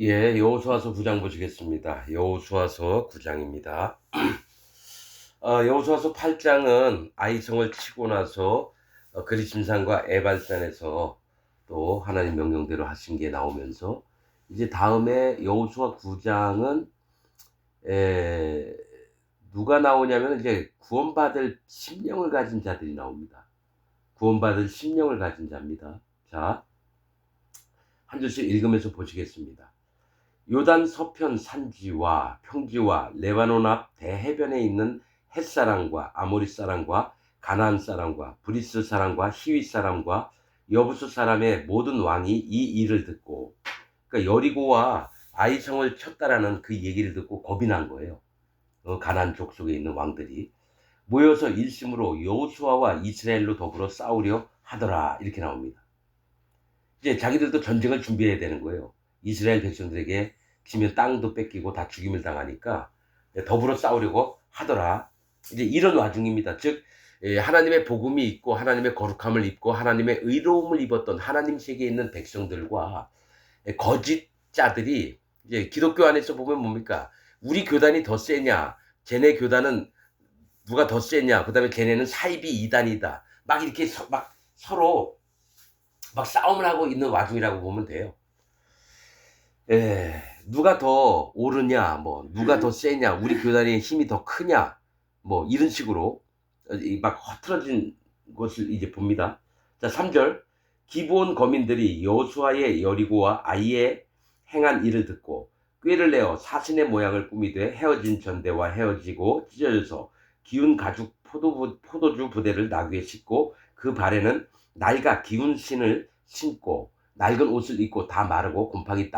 예, 여호수아서 9장 보시겠습니다. 여호수아서 9장입니다. 여호수아서 8장은 아이성을 치고 나서 그리심산과 에발산에서 또 하나님 명령대로 하신 게 나오면서 이제 다음에 여호수아 9장은 누가 나오냐면 이제 구원받을 심령을 가진 자들이 나옵니다. 구원받을 심령을 가진 자입니다. 자, 한 줄씩 읽으면서 보시겠습니다. 요단 서편 산지와 평지와 레바논 앞 대해변에 있는 헷사람과 아모리 사람과 가나안 사람과 브리스 사람과 히윗 사람과 여부수 사람의 모든 왕이 이 일을 듣고, 그러니까 여리고와 아이성을 쳤다라는 그 얘기를 듣고 겁이 난 거예요. 가나안 족속에 있는 왕들이 모여서 일심으로 여호수아와 이스라엘로 더불어 싸우려 하더라, 이렇게 나옵니다. 이제 자기들도 전쟁을 준비해야 되는 거예요. 이스라엘 백성들에게 지면 땅도 뺏기고 다 죽임을 당하니까 더불어 싸우려고 하더라. 이제 이런 와중입니다. 즉 하나님의 복음이 있고 하나님의 거룩함을 입고 하나님의 의로움을 입었던 하나님 세계에 있는 백성들과 거짓 자들이, 이제 기독교 안에서 보면 뭡니까? 우리 교단이 더 세냐? 쟤네 교단은 누가 더 세냐? 그다음에 쟤네는 사이비 이단이다. 막 이렇게 막 서로 막 싸움을 하고 있는 와중이라고 보면 돼요. 누가 더 옳으냐, 뭐 누가 더 세냐, 우리 교단의 힘이 더 크냐, 뭐 이런 식으로 막 흐트러진 것을 이제 봅니다. 자, 3절. 기브온 거민들이 여호수아의 여리고와 아이의 행한 일을 듣고 꾀를 내어 사신의 모양을 꾸미되 헤어진 전대와 헤어지고 찢어져서 기운 가죽 포도주 부대를 나귀에 싣고 그 발에는 낡아 기운 신을 신고 낡은 옷을 입고 다 마르고 곰팡이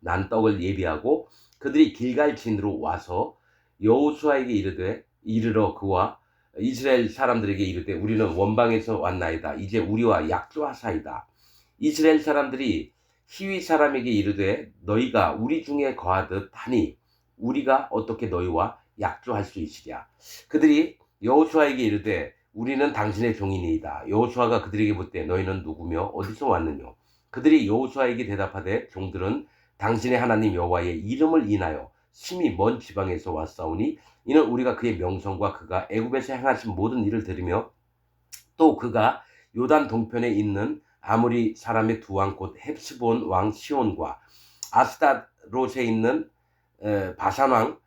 난 떡을 예비하고 그들이 길갈진으로 와서 여호수아에게 이르러 그와 이스라엘 사람들에게 이르되 우리는 원방에서 왔나이다. 이제 우리와 약조하사이다. 이스라엘 사람들이 히위 사람에게 이르되 너희가 우리 중에 거하듯 하니 우리가 어떻게 너희와 약조할 수 있으랴. 그들이 여호수아에게 이르되 우리는 당신의 종이니이다. 여호수아가 그들에게 묻되 너희는 누구며 어디서 왔느냐. 그들이 여호수아에게 대답하되 종들은 당신의 하나님 여호와의 이름을 인하여 심히 먼 지방에서 왔사오니 이는 우리가 그의 명성과 그가 애굽에서 행하신 모든 일을 들으며 또 그가 요단 동편에 있는 아모리 사람의 두 왕 곧 헵스본 왕 시온과 아스타롯에 있는 바산 왕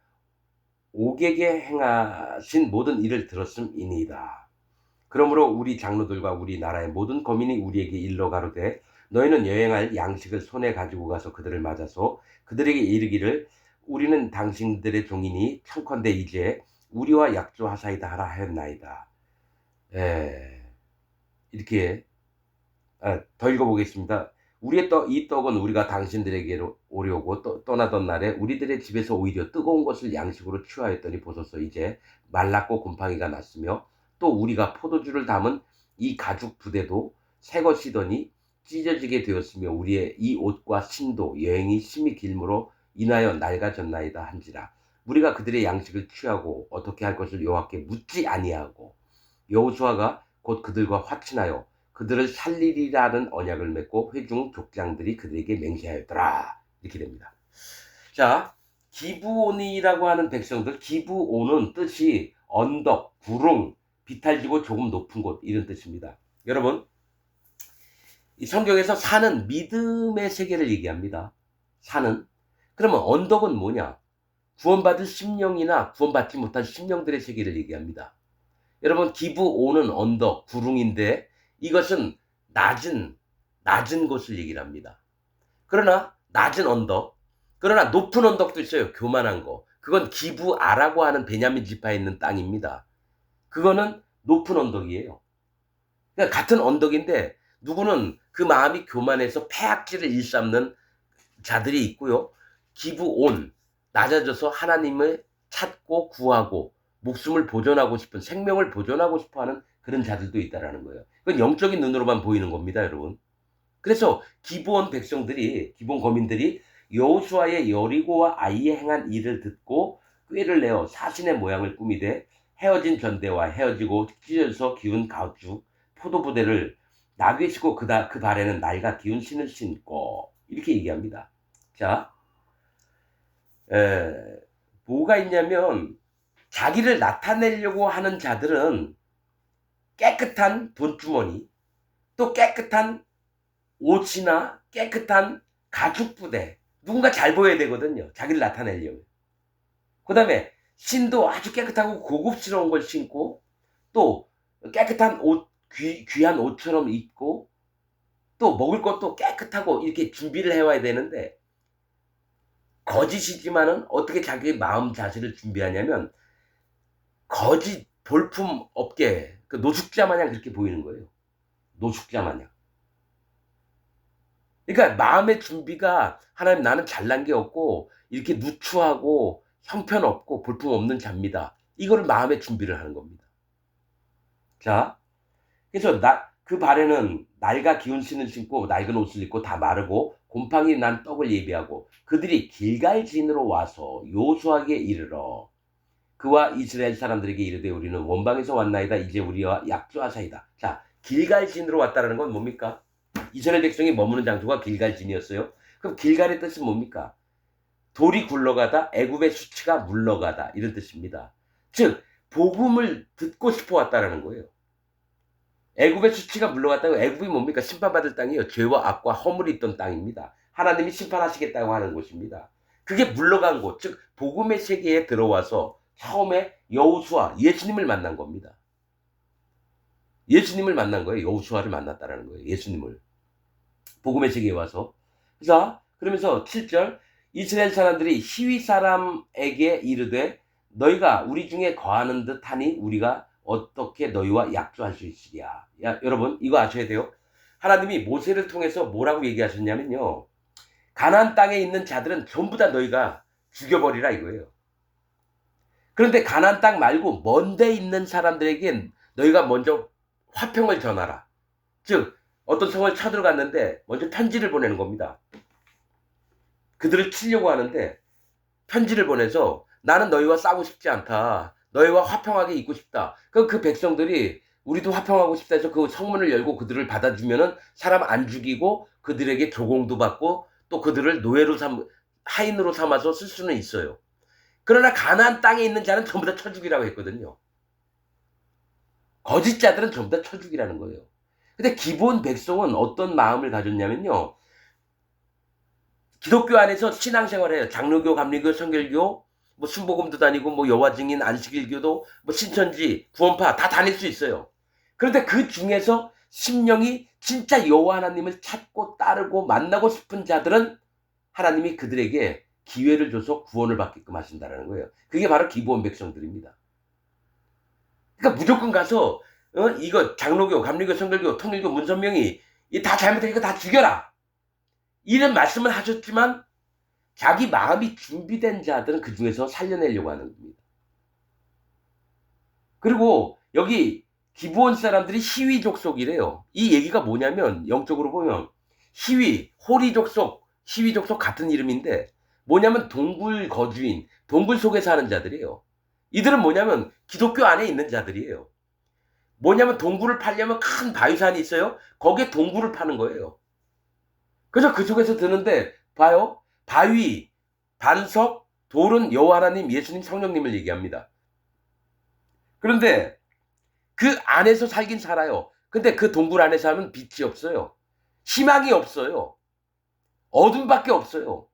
옥에게 행하신 모든 일을 들었음이니이다. 그러므로 우리 장로들과 우리 나라의 모든 거민이 우리에게 일러 가로되 너희는 여행할 양식을 손에 가지고 가서 그들을 맞아서 그들에게 이르기를 우리는 당신들의 종이니 청컨대 이제 우리와 약조하사이다 하라 하였나이다. 이렇게 더 읽어보겠습니다. 우리의 이 떡은 우리가 당신들에게로 오려고 떠나던 날에 우리들의 집에서 오히려 뜨거운 것을 양식으로 취하였더니 보소서 이제 말랐고 곰팡이가 났으며 또 우리가 포도주를 담은 이 가죽 부대도 새 것이더니 찢어지게 되었으며 우리의 이 옷과 신도 여행이 심히 길므로 인하여 낡아졌나이다 한지라. 우리가 그들의 양식을 취하고 어떻게 할 것을 여호와께 묻지 아니하고 여호수아가 곧 그들과 화친하여 그들을 살리리라는 언약을 맺고 회중 족장들이 그들에게 맹세하였더라. 이렇게 됩니다. 자, 기브온이라고 하는 백성들, 기브온은 뜻이 언덕, 구릉, 비탈지고 조금 높은 곳, 이런 뜻입니다. 여러분, 이 성경에서 산은 믿음의 세계를 얘기합니다. 산은. 그러면 언덕은 뭐냐? 구원받을 심령이나 구원받지 못한 심령들의 세계를 얘기합니다. 여러분, 기브온은 언덕, 구릉인데 이것은 낮은 곳을 얘기를 합니다. 그러나 낮은 언덕, 그러나 높은 언덕도 있어요. 교만한 거. 그건 기브아라고 하는 베냐민 지파에 있는 땅입니다. 그거는 높은 언덕이에요. 그러니까 같은 언덕인데 누구는 그 마음이 교만해서 패악질을 일삼는 자들이 있고요. 기브온, 낮아져서 하나님을 찾고 구하고 목숨을 보존하고 싶은, 생명을 보존하고 싶어하는 그런 자들도 있다라는 거예요. 그건 영적인 눈으로만 보이는 겁니다, 여러분. 그래서 기브온 백성들이, 기브온 거민들이 여호수아의 여리고와 아이의 행한 일을 듣고 꾀를 내어 사신의 모양을 꾸미되 헤어진 전대와 헤어지고 찢어져서 기운 가죽 포도부대를 나귀에 싣고 그 발에는 낡아 기운 신을 신고, 이렇게 얘기합니다. 자, 에, 뭐가 있냐면 자기를 나타내려고 하는 자들은 깨끗한 돈주머니, 또 깨끗한 옷이나 깨끗한 가죽 부대, 누군가 잘 보여야 되거든요. 자기를 나타내려면. 그 다음에 신도 아주 깨끗하고 고급스러운 걸 신고, 또 깨끗한 옷, 귀한 옷처럼 입고, 또 먹을 것도 깨끗하고 이렇게 준비를 해와야 되는데, 거짓이지만은 어떻게 자기 마음 자세를 준비하냐면, 거짓 볼품 없게, 그 노숙자 마냥 그렇게 보이는 거예요. 노숙자 마냥. 그러니까 마음의 준비가, 하나님 나는 잘난 게 없고 이렇게 누추하고 형편없고 볼품없는 자입니다. 이거를 마음의 준비를 하는 겁니다. 자, 그래서 그 발에는 낡아 기운 신을 신고 낡은 옷을 입고 다 마르고 곰팡이 난 떡을 예비하고 그들이 길갈진으로 와서 요수아에게 이르러 그와 이스라엘 사람들에게 이르되 우리는 원방에서 왔나이다. 이제 우리와 약조하사이다. 자, 길갈진으로 왔다라는 건 뭡니까? 이스라엘 백성이 머무는 장소가 길갈진이었어요. 그럼 길갈의 뜻은 뭡니까? 돌이 굴러가다, 애굽의 수치가 물러가다, 이런 뜻입니다. 즉 복음을 듣고 싶어 왔다라는 거예요. 애굽의 수치가 물러갔다고. 애굽이 뭡니까? 심판받을 땅이에요. 죄와 악과 허물이 있던 땅입니다. 하나님이 심판하시겠다고 하는 곳입니다. 그게 물러간 곳, 즉 복음의 세계에 들어와서 처음에 여호수아, 예수님을 만난 겁니다. 예수님을 만난 거예요. 여호수아를 만났다라는 거예요. 예수님을. 복음의 세계에 와서. 그러면서 7절, 이스라엘 사람들이 시위 사람에게 이르되 너희가 우리 중에 거하는 듯 하니 우리가 어떻게 너희와 약조할 수 있으랴. 여러분 이거 아셔야 돼요. 하나님이 모세를 통해서 뭐라고 얘기하셨냐면요, 가나안 땅에 있는 자들은 전부 다 너희가 죽여버리라 이거예요. 그런데 가나안 땅 말고 먼데 있는 사람들에겐 너희가 먼저 화평을 전하라. 즉 어떤 성을 쳐들어갔는데 먼저 편지를 보내는 겁니다. 그들을 치려고 하는데 편지를 보내서 나는 너희와 싸우고 싶지 않다. 너희와 화평하게 있고 싶다. 그럼 그 백성들이 우리도 화평하고 싶다 해서 그 성문을 열고 그들을 받아주면은 사람 안 죽이고 그들에게 조공도 받고 또 그들을 노예로 하인으로 삼아서 쓸 수는 있어요. 그러나 가나안 땅에 있는 자는 전부 다 쳐 죽이라고 했거든요. 거짓자들은 전부 다 쳐 죽이라는 거예요. 근데 기본 백성은 어떤 마음을 가졌냐면요, 기독교 안에서 신앙생활을 해요. 장로교, 감리교, 성결교, 뭐 순복음도 다니고 뭐 여호와 증인, 안식일교도 뭐 신천지, 구원파 다 다닐 수 있어요. 그런데 그 중에서 심령이 진짜 여호와 하나님을 찾고 따르고 만나고 싶은 자들은 하나님이 그들에게 기회를 줘서 구원을 받게끔 하신다는 거예요. 그게 바로 기본 백성들입니다. 그러니까 무조건 가서 이거 장로교, 감리교, 성결교, 통일교, 문선명이 다 잘못되니까 다 죽여라, 이런 말씀을 하셨지만 자기 마음이 준비된 자들은 그 중에서 살려내려고 하는 겁니다. 그리고 여기 기브온 사람들이 시위 족속이래요. 이 얘기가 뭐냐면 영적으로 보면 호리 족속, 시위 족속 같은 이름인데 뭐냐면 동굴 거주인, 동굴 속에 사는 자들이에요. 이들은 뭐냐면 기독교 안에 있는 자들이에요. 뭐냐면 동굴을 파려면 큰 바위산이 있어요. 거기에 동굴을 파는 거예요. 그래서 그 속에서 드는데 봐요. 바위, 반석, 돌은 여호와 하나님, 예수님, 성령님을 얘기합니다. 그런데 그 안에서 살긴 살아요. 근데 그 동굴 안에서 하면 빛이 없어요. 희망이 없어요. 어둠밖에 없어요.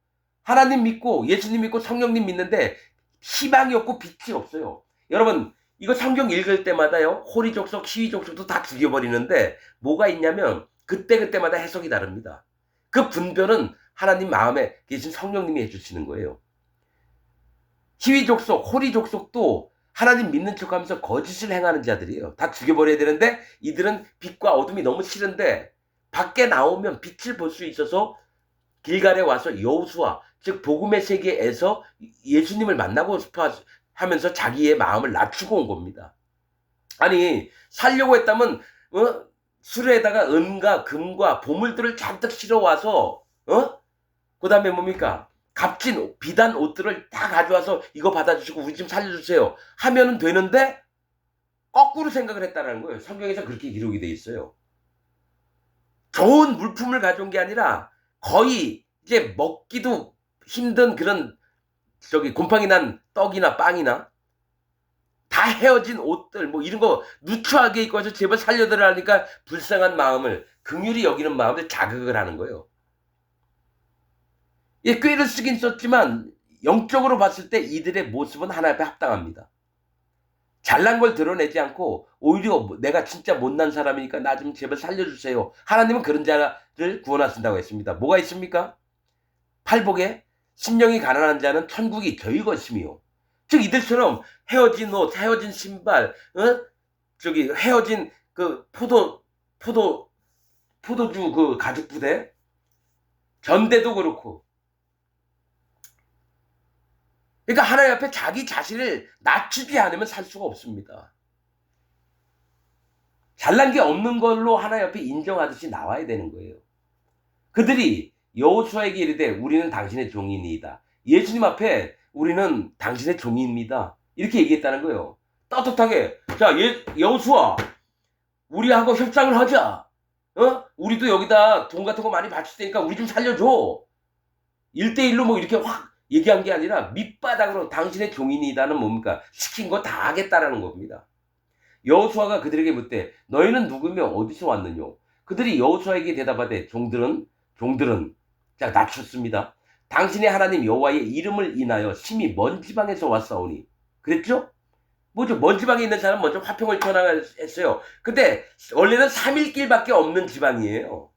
하나님 믿고 예수님 믿고 성령님 믿는데 희망이 없고 빛이 없어요. 여러분 이거 성경 읽을 때마다요, 호리 족속, 시위 족속도 다 죽여버리는데 뭐가 있냐면 그때그때마다 해석이 다릅니다. 그 분별은 하나님 마음에 계신 성령님이 해주시는 거예요. 시위 족속, 호리 족속도 하나님 믿는 척하면서 거짓을 행하는 자들이에요. 다 죽여버려야 되는데 이들은 빛과 어둠이 너무 싫은데 밖에 나오면 빛을 볼 수 있어서 길갈에 와서 여호수아, 즉 복음의 세계에서 예수님을 만나고 싶어 하면서 자기의 마음을 낮추고 온 겁니다. 아니 살려고 했다면 수레에다가 은과 금과 보물들을 잔뜩 실어와서 그 다음에 뭡니까? 값진 비단 옷들을 다 가져와서 이거 받아주시고 우리 좀 살려주세요 하면은 되는데 거꾸로 생각을 했다는 거예요. 성경에서 그렇게 기록이 돼 있어요. 좋은 물품을 가져온 게 아니라 거의 이제 먹기도 힘든 그런 곰팡이 난 떡이나 빵이나 다 헤어진 옷들 뭐 이런 거 누추하게 입고 와서 제발 살려달라니까 불쌍한 마음을 긍휼히 여기는 마음을 자극을 하는 거예요. 예, 꾀를 쓰긴 썼지만 영적으로 봤을 때 이들의 모습은 하나 앞에 합당합니다. 잘난 걸 드러내지 않고 오히려 내가 진짜 못난 사람이니까 나 좀 제발 살려주세요. 하나님은 그런 자를 구원하신다고 했습니다. 뭐가 있습니까? 팔복에 심령이 가난한 자는 천국이 저희 것이며, 즉 이들처럼 헤어진 옷, 헤어진 신발, 헤어진 그 포도주 그 가죽 부대, 전대도 그렇고, 그러니까 하나님 앞에 자기 자신을 낮추지 않으면 살 수가 없습니다. 잘난 게 없는 걸로 하나님 앞에 인정하듯이 나와야 되는 거예요. 그들이 여호수아에게 이르되 우리는 당신의 종이니이다. 예수님 앞에 우리는 당신의 종입니다. 이렇게 얘기했다는 거예요. 떳떳하게. 자, 여호수아, 우리하고 협상을 하자. 우리도 여기다 돈 같은 거 많이 바칠 테니까 우리 좀 살려줘. 1대1로 뭐 이렇게 확 얘기한 게 아니라 밑바닥으로 당신의 종이니이다는 뭡니까? 시킨 거 다 하겠다라는 겁니다. 여호수아가 그들에게 묻되 너희는 누구며 어디서 왔느뇨? 그들이 여호수아에게 대답하되 종들은 자, 낮췄습니다. 당신의 하나님 여호와의 이름을 인하여 심히 먼 지방에서 왔사오니. 그랬죠? 뭐죠? 먼 지방에 있는 사람 먼저 화평을 전하했어요. 근데 원래는 3일 길밖에 없는 지방이에요.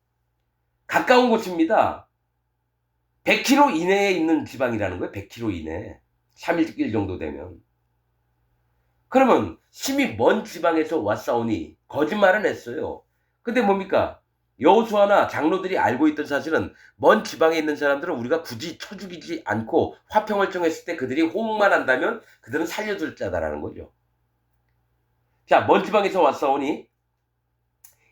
가까운 곳입니다. 100km 이내에 있는 지방이라는 거예요. 100km 이내. 3일 길 정도 되면. 그러면 심히 먼 지방에서 왔사오니 거짓말은 했어요. 근데 뭡니까? 여호수아나 장로들이 알고 있던 사실은 먼 지방에 있는 사람들은 우리가 굳이 쳐 죽이지 않고 화평을 정했을 때 그들이 호응만 한다면 그들은 살려줄 자다라는 거죠. 자, 먼 지방에서 왔사오니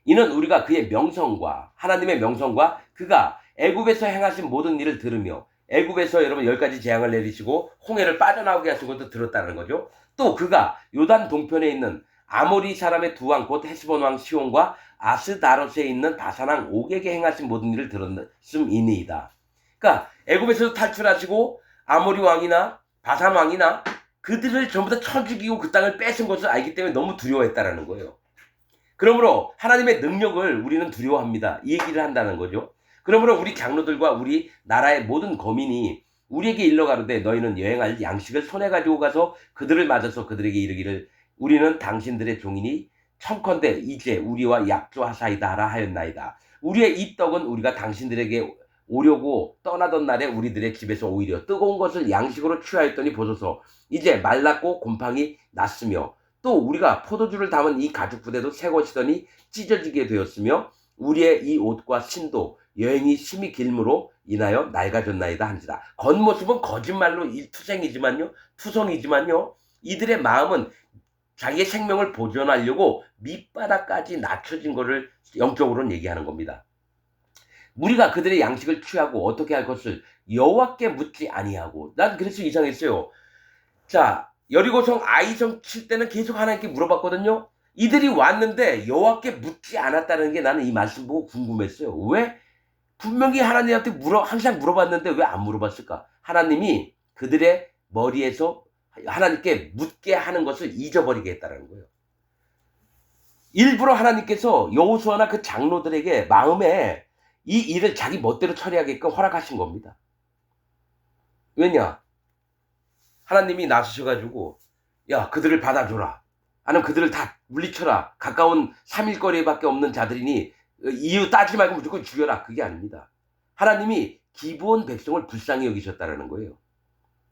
이는 우리가 그의 명성과 하나님의 명성과 그가 애굽에서 행하신 모든 일을 들으며 애굽에서 여러분 10가지 재앙을 내리시고 홍해를 빠져나오게 하신 것도 들었다는 거죠. 또 그가 요단 동편에 있는 아모리 사람의 두 왕 곧 헤스본 왕 시온과 아스다롯에 있는 바산 왕 옥에게 행하신 모든 일을 들었음이니이다. 그러니까 애굽에서 탈출하시고 아모리 왕이나 바산 왕이나 그들을 전부 다 쳐 죽이고 그 땅을 뺏은 것을 알기 때문에 너무 두려워했다라는 거예요. 그러므로 하나님의 능력을 우리는 두려워합니다. 이 얘기를 한다는 거죠. 그러므로 우리 장로들과 우리 나라의 모든 거민이 우리에게 일러 가로되 너희는 여행할 양식을 손에 가지고 가서 그들을 맞아서 그들에게 이르기를 우리는 당신들의 종이니 청컨대 이제 우리와 약조하사이다 하라 하였나이다. 우리의 이 떡은 우리가 당신들에게 오려고 떠나던 날에 우리들의 집에서 오히려 뜨거운 것을 양식으로 취하였더니 보소서 이제 말랐고 곰팡이 났으며 또 우리가 포도주를 담은 이 가죽 부대도 새 것이더니 찢어지게 되었으며 우리의 이 옷과 신도 여행이 심히 길므로 인하여 낡아졌나이다 한지라. 겉모습은 거짓말로 투성이지만요 이들의 마음은 자기의 생명을 보존하려고 밑바닥까지 낮춰진 것을 영적으로는 얘기하는 겁니다. 우리가 그들의 양식을 취하고 어떻게 할 것을 여호와께 묻지 아니하고. 난 그래서 이상했어요. 자, 여리고성 아이성 칠 때는 계속 하나님께 물어봤거든요. 이들이 왔는데 여호와께 묻지 않았다는 게 나는 이 말씀 보고 궁금했어요. 왜? 분명히 하나님한테 항상 물어봤는데 왜 안 물어봤을까? 하나님이 그들의 머리에서 하나님께 묻게 하는 것을 잊어버리게 했다는 거예요. 일부러 하나님께서 여호수아나 그 장로들에게 마음에 이 일을 자기 멋대로 처리하게끔 허락하신 겁니다. 왜냐? 하나님이 나서셔가지고 야, 그들을 받아줘라. 아니면 그들을 다 물리쳐라. 가까운 3일 거리밖에 없는 자들이니 이유 따지지 말고 무조건 죽여라. 그게 아닙니다. 하나님이 기브온 백성을 불쌍히 여기셨다는 거예요.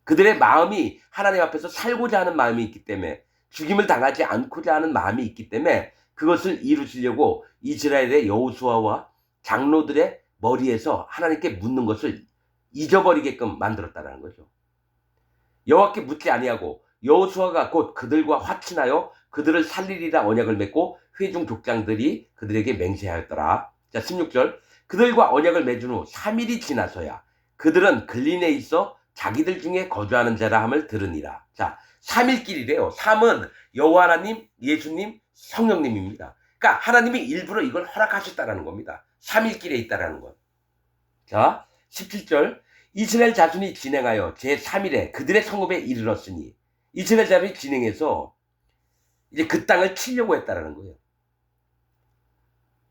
그들의 마음이 하나님 앞에서 살고자 하는 마음이 있기 때문에, 죽임을 당하지 않고자 하는 마음이 있기 때문에 그것을 이루시려고 이스라엘의 여호수아와 장로들의 머리에서 하나님께 묻는 것을 잊어버리게끔 만들었다는 거죠. 여호와께 묻지 아니하고 여호수아가 곧 그들과 화친하여 그들을 살리리라 언약을 맺고 회중 족장들이 그들에게 맹세하였더라. 자, 16절. 그들과 언약을 맺은 후 3일이 지나서야 그들은 글린에 있어 자기들 중에 거주하는 자라 함을 들으니라. 자, 3일길이래요. 3은 여호와 하나님, 예수님, 성령님입니다. 그러니까 하나님이 일부러 이걸 허락하셨다라는 겁니다. 3일길에 있다라는 것. 자, 17절. 이스라엘 자손이 진행하여 제3일에 그들의 성읍에 이르렀으니 이스라엘 자손이 진행해서 이제 그 땅을 치려고 했다라는 거예요.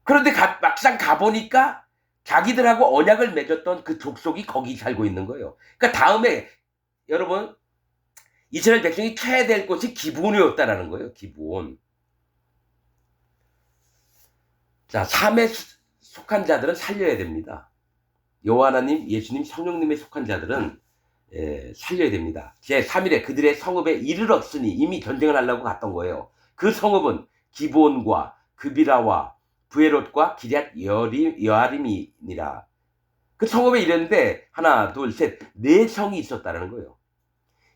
그런데 막상 가보니까 자기들하고 언약을 맺었던 그 족속이 거기 살고 있는 거예요. 그러니까 다음에 여러분 이스라엘 백성이 쳐야 될 곳이 기브온이었다라는 거예요. 기브온. 자, 삶에 속한 자들은 살려야 됩니다. 여호와 하나님, 예수님, 성령님에 속한 자들은 살려야 됩니다. 제3일에 그들의 성읍에 이르렀으니 이미 전쟁을 하려고 갔던 거예요. 그 성읍은 기브온과 그비라와 부에롯과 기럇 여아림이니라. 그 성읍에 이랬는데 하나, 둘, 셋, 네 성이 있었다는 거예요.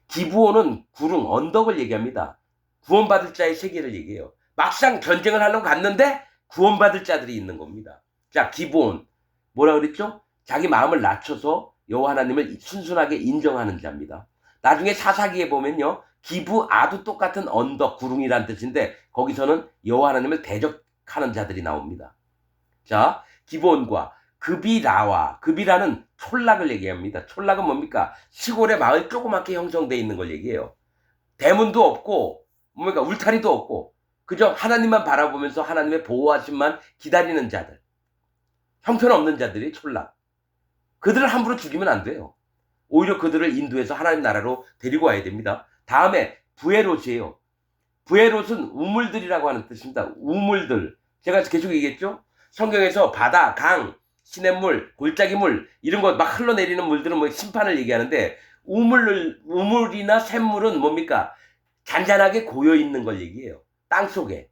기브온은 구릉, 언덕을 얘기합니다. 구원받을 자의 세계를 얘기해요. 막상 전쟁을 하려고 갔는데 구원받을 자들이 있는 겁니다. 자, 기브온 뭐라 그랬죠? 자기 마음을 낮춰서 여호와 하나님을 순순하게 인정하는 자입니다. 나중에 사사기에 보면요, 기브아도 똑같은 언덕, 구릉이란 뜻인데 거기서는 여호와 하나님을 대적하는 자들이 나옵니다. 자, 기브온과 그비라와, 그비라는 촌락을 얘기합니다. 촌락은 뭡니까? 시골의 마을 조그맣게 형성되어 있는 걸 얘기해요. 대문도 없고 뭡니까? 울타리도 없고 그저 하나님만 바라보면서 하나님의 보호하심만 기다리는 자들, 형편없는 자들이 촌락. 그들을 함부로 죽이면 안 돼요. 오히려 그들을 인도해서 하나님 나라로 데리고 와야 됩니다. 다음에 부에롯이에요. 부에롯은 우물들이라고 하는 뜻입니다. 우물들. 제가 계속 얘기했죠? 성경에서 바다, 강, 시냇물, 골짜기물 이런 거 막 흘러내리는 물들은 뭐 심판을 얘기하는데 우물이나 샘물은 뭡니까? 잔잔하게 고여있는 걸 얘기해요. 땅속에.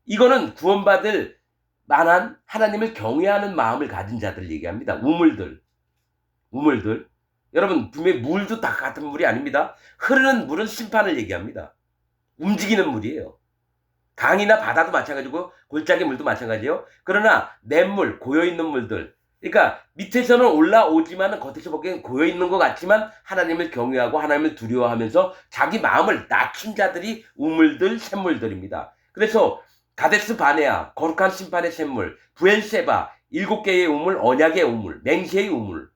이거는 구원받을 만한 하나님을 경외하는 마음을 가진 자들 얘기합니다. 우물들. 여러분 분명히 물도 다 같은 물이 아닙니다. 흐르는 물은 심판을 얘기합니다. 움직이는 물이에요. 강이나 바다도 마찬가지고 골짜기 물도 마찬가지예요. 그러나 냇물, 고여있는 물들, 그러니까 밑에서는 올라오지만 겉에서 보기엔 고여있는 것 같지만 하나님을 경외하고 하나님을 두려워하면서 자기 마음을 낮춘 자들이 우물들, 샘물들입니다. 그래서 가데스 바네아, 거룩한 심판의 샘물, 부엘세바, 7개의 우물, 언약의 우물, 맹세의 우물.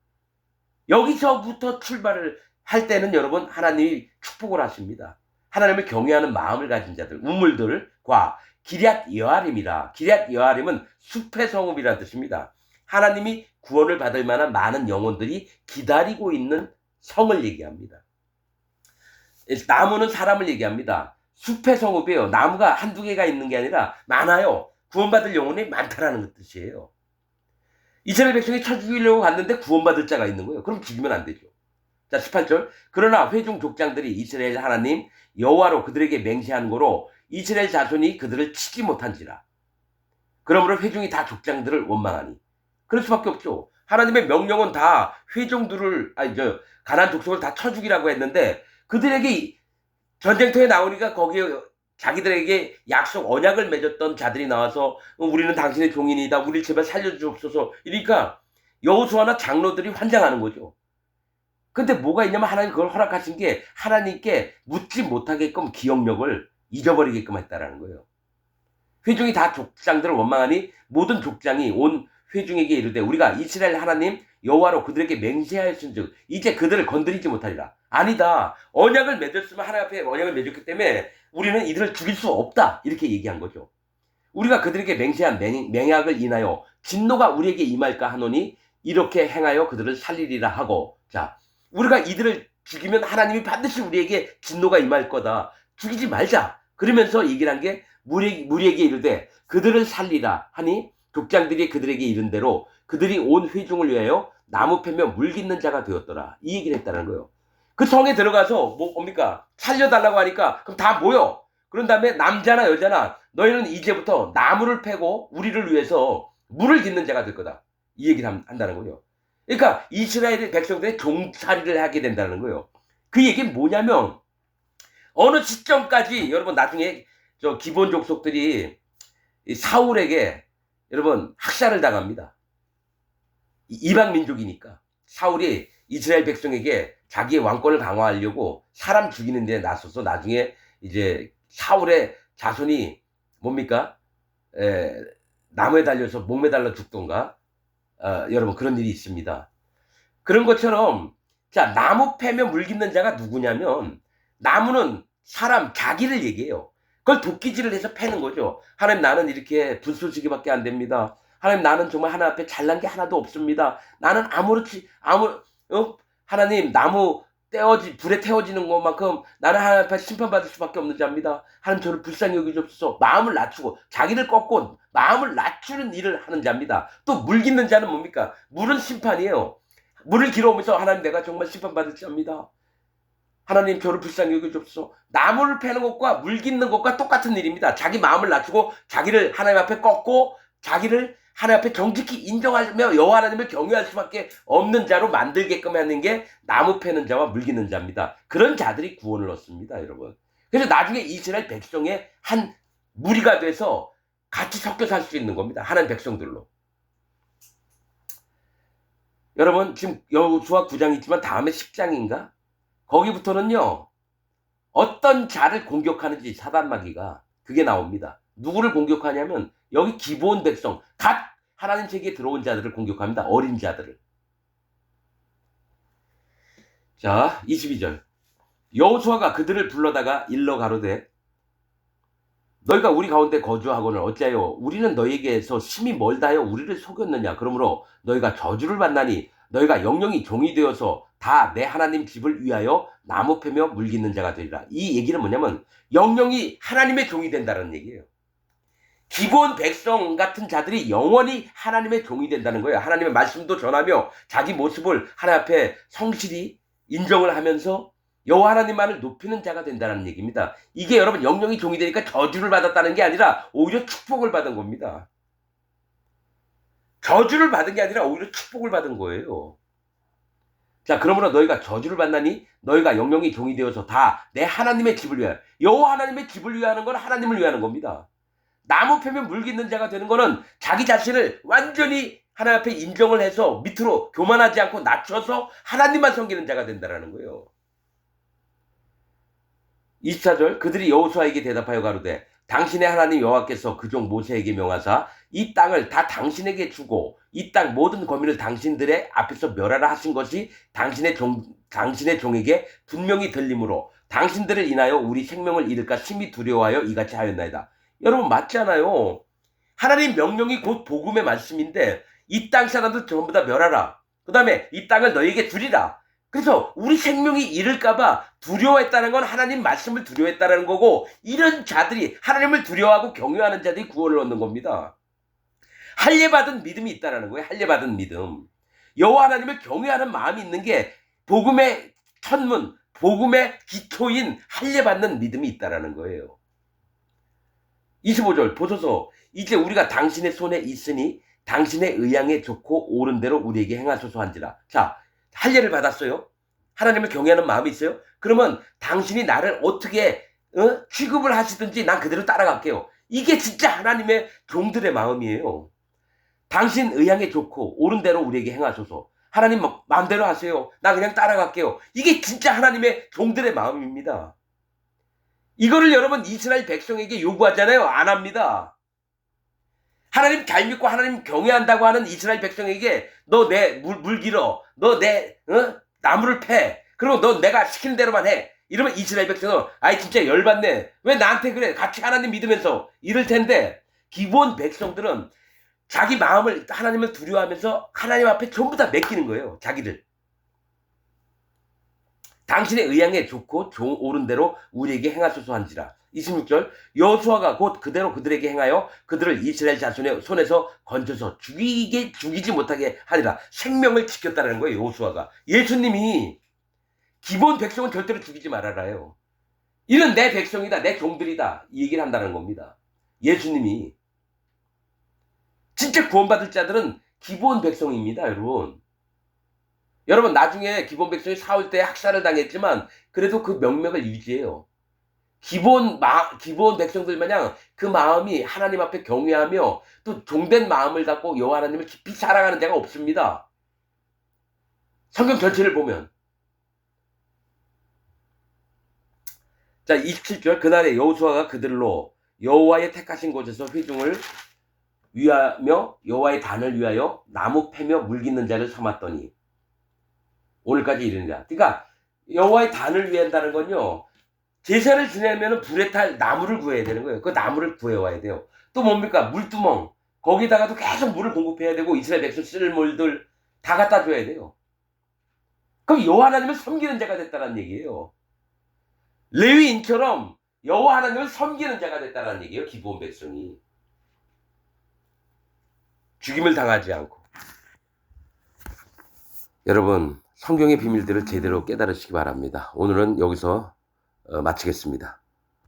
여기서부터 출발을 할 때는 여러분 하나님이 축복을 하십니다. 하나님을 경외하는 마음을 가진 자들, 우물들과 기럇 여아림이라. 기럇 여아림은 숲의 성읍이라는 뜻입니다. 하나님이 구원을 받을 만한 많은 영혼들이 기다리고 있는 성을 얘기합니다. 나무는 사람을 얘기합니다. 숲의 성읍이에요. 나무가 한두 개가 있는 게 아니라 많아요. 구원받을 영혼이 많다라는 뜻이에요. 이스라엘 백성이 쳐 죽이려고 갔는데 구원받을 자가 있는 거예요. 그럼 죽이면 안 되죠. 자, 18절. 그러나 회중 족장들이 이스라엘 하나님 여호와로 그들에게 맹세한 거로 이스라엘 자손이 그들을 치지 못한지라. 그러므로 회중이 다 족장들을 원망하니. 그럴 수밖에 없죠. 하나님의 명령은 다 회중들을, 가나안 족속을 다 쳐 죽이라고 했는데 그들에게 전쟁터에 나오니까 거기에 자기들에게 약속 언약을 맺었던 자들이 나와서 우리는 당신의 종인이다. 우리를 제발 살려주옵소서. 이러니까 여호수아나 장로들이 환장하는 거죠. 근데 뭐가 있냐면 하나님 그걸 허락하신 게 하나님께 묻지 못하게끔 기억력을 잊어버리게끔 했다라는 거예요. 회중이 다 족장들을 원망하니 모든 족장이 온 회중에게 이르되 우리가 이스라엘 하나님 여호와로 그들에게 맹세하였은즉 이제 그들을 건드리지 못하리라. 아니다. 언약을 맺었으면 하나님 앞에 언약을 맺었기 때문에 우리는 이들을 죽일 수 없다. 이렇게 얘기한 거죠. 우리가 그들에게 맹세한 맹약을 인하여 진노가 우리에게 임할까 하노니 이렇게 행하여 그들을 살리리라 하고. 자, 우리가 이들을 죽이면 하나님이 반드시 우리에게 진노가 임할 거다. 죽이지 말자. 그러면서 얘기를 한 게 무리에게 이르되 그들을 살리라 하니 족장들이 그들에게 이른 대로 그들이 온 회중을 위하여 나무 패며 물 깃는 자가 되었더라. 이 얘기를 했다는 거예요. 그 성에 들어가서 뭡니까? 살려달라고 하니까 그럼 다 모여. 그런 다음에 남자나 여자나 너희는 이제부터 나무를 패고 우리를 위해서 물을 깃는 자가 될 거다. 이 얘기를 한다는 거예요. 그러니까 이스라엘 백성들의 종살이를 하게 된다는 거예요. 그 얘기는 뭐냐면 어느 시점까지 여러분 나중에 저 기본 족속들이 사울에게 여러분 학살을 당합니다. 이방 민족이니까 사울이 이스라엘 백성에게 자기의 왕권을 강화하려고 사람 죽이는 데 나서서 나중에 이제 사울의 자손이 뭡니까? 나무에 달려서 목 매달려 죽던가 여러분 그런 일이 있습니다. 그런 것처럼 자, 나무 패며 물 깃는 자가 누구냐면 나무는 사람 자기를 얘기해요. 그걸 도끼질을 해서 패는 거죠. 하나님 나는 이렇게 불쏘시개밖에 안 됩니다. 하나님 나는 정말 하나님 앞에 잘난 게 하나도 없습니다. 나는 하나님 나무 불에 태워지는 것만큼 나는 하나님 앞에 심판받을 수밖에 없는 자입니다. 하나님 저를 불쌍히 여기주옵소서. 마음을 낮추고 자기를 꺾고 마음을 낮추는 일을 하는 자입니다. 또 물 깃는 자는 뭡니까? 물은 심판이에요. 물을 길어오면서 하나님 내가 정말 심판받을 자입니다. 하나님 저를 불쌍히 여겨주옵소서. 나무를 패는 것과 물 깃는 것과 똑같은 일입니다. 자기 마음을 낮추고 자기를 하나님 앞에 꺾고 자기를 하나님 앞에 정직히 인정하며 여호와 하나님을 경외할 수밖에 없는 자로 만들게끔 하는 게 나무 패는 자와 물 깃는 자입니다. 그런 자들이 구원을 얻습니다, 여러분. 그래서 나중에 이스라엘 백성의 한 무리가 돼서 같이 섞여 살 수 있는 겁니다. 하나님 백성들로. 여러분 지금 여호수아 9장 있지만 다음에 10장인가? 거기부터는요. 어떤 자를 공격하는지 사단마귀가 그게 나옵니다. 누구를 공격하냐면 여기 기브온 백성, 갓 하나님 세계에 들어온 자들을 공격합니다. 어린 자들을. 자, 22절. 여호수아가 그들을 불러다가 일러 가로되 너희가 우리 가운데 거주하거늘 어찌하여 우리는 너희에게서 심히 멀다하여 우리를 속였느냐. 그러므로 너희가 저주를 받나니 너희가 영영이 종이 되어서 다 내 하나님 집을 위하여 나무 패며 물 깃는 자가 되리라. 이 얘기는 뭐냐면 영영이 하나님의 종이 된다는 얘기예요. 기본 백성 같은 자들이 영원히 하나님의 종이 된다는 거예요. 하나님의 말씀도 전하며 자기 모습을 하나님 앞에 성실히 인정을 하면서 여호와 하나님만을 높이는 자가 된다는 얘기입니다. 이게 여러분 영영이 종이 되니까 저주를 받았다는 게 아니라 오히려 축복을 받은 겁니다. 저주를 받은 게 아니라 오히려 축복을 받은 거예요. 자, 그러므로 너희가 저주를 받나니 너희가 영영이 종이 되어서 다 내 하나님의 집을 위하여, 여호와 하나님의 집을 위하는 건 하나님을 위하는 겁니다. 나무 패며 물 깃는 자가 되는 거는 자기 자신을 완전히 하나님 앞에 인정을 해서 밑으로 교만하지 않고 낮춰서 하나님만 섬기는 자가 된다는 거예요. 24절. 그들이 여호수아에게 대답하여 가로되 당신의 하나님 여호와께서 그 종 모세에게 명하사 이 땅을 다 당신에게 주고 이 땅 모든 거민을 당신들의 앞에서 멸하라 하신 것이 당신의 종에게 분명히 들림으로 당신들을 인하여 우리 생명을 잃을까 심히 두려워하여 이같이 하였나이다. 여러분 맞잖아요. 하나님 명령이 곧 복음의 말씀인데 이 땅 사람들 전부 다 멸하라. 그 다음에 이 땅을 너희에게 주리라. 그래서 우리 생명이 잃을까봐 두려워했다는 건 하나님 말씀을 두려워했다는 거고, 이런 자들이 하나님을 두려워하고 경외하는 자들이 구원을 얻는 겁니다. 할례받은 믿음이 있다는 거예요. 할례받은 믿음. 여호와 하나님을 경외하는 마음이 있는 게 복음의 천문, 복음의 기초인 할례받는 믿음이 있다는 거예요. 25절 보소서 이제 우리가 당신의 손에 있으니 당신의 의향에 좋고 옳은 대로 우리에게 행하소서 한지라. 자, 할례를 받았어요. 하나님을 경외하는 마음이 있어요. 그러면 당신이 나를 어떻게 취급을 하시든지 난 그대로 따라갈게요. 이게 진짜 하나님의 종들의 마음이에요. 당신 의향에 좋고 옳은 대로 우리에게 행하소서. 하나님 마음대로 하세요. 나 그냥 따라갈게요. 이게 진짜 하나님의 종들의 마음입니다. 이거를 여러분 이스라엘 백성에게 요구하잖아요. 안 합니다. 하나님 잘 믿고 하나님 경외한다고 하는 이스라엘 백성에게 너 내 물 길어, 너 내 나무를 패, 그리고 너 내가 시키는 대로만 해. 이러면 이스라엘 백성은 아이 진짜 열받네. 왜 나한테 그래? 같이 하나님 믿으면서 이럴 텐데, 기본 백성들은 자기 마음을 하나님을 두려워하면서 하나님 앞에 전부 다 맡기는 거예요. 자기를. 당신의 의향에 좋고 옳은 대로 우리에게 행하소서 한지라. 26절. 여호수아가 곧 그대로 그들에게 행하여 그들을 이스라엘 자손의 손에서 건져서 죽이지 못하게 하리라. 생명을 지켰다는 거예요. 여호수아가. 예수님이 기본 백성은 절대로 죽이지 말아라요. 이는 내 백성이다, 내 종들이다, 이 얘기를 한다는 겁니다. 예수님이. 진짜 구원받을 자들은 기본 백성입니다, 여러분. 여러분 나중에 기본 백성이 사울 때 학살을 당했지만 그래도 그 명맥을 유지해요. 기본 백성들 마냥 그 마음이 하나님 앞에 경외하며 또 종된 마음을 갖고 여호와 하나님을 깊이 사랑하는 자가 없습니다. 성경 전체를 보면. 자, 27절. 그날에 여호수아가 그들로 여호와의 택하신 곳에서 회중을 위하며 여호와의 단을 위하여 나무 패며 물 깃는 자를 삼았더니 오늘까지 이르니라. 그러니까 여호와의 단을 위한다는 건요. 제사를 지내면은 불에 탈 나무를 구해야 되는 거예요. 그 나무를 구해와야 돼요. 또 뭡니까? 물두멍. 거기다가도 계속 물을 공급해야 되고 이스라엘 백성 쓸 물들 다 갖다 줘야 돼요. 그럼 여호와 하나님을 섬기는 자가 됐다는 얘기예요. 레위인처럼 여호와 하나님을 섬기는 자가 됐다는 얘기예요. 기브온 백성이. 죽임을 당하지 않고. 여러분 성경의 비밀들을 제대로 깨달으시기 바랍니다. 오늘은 여기서 마치겠습니다.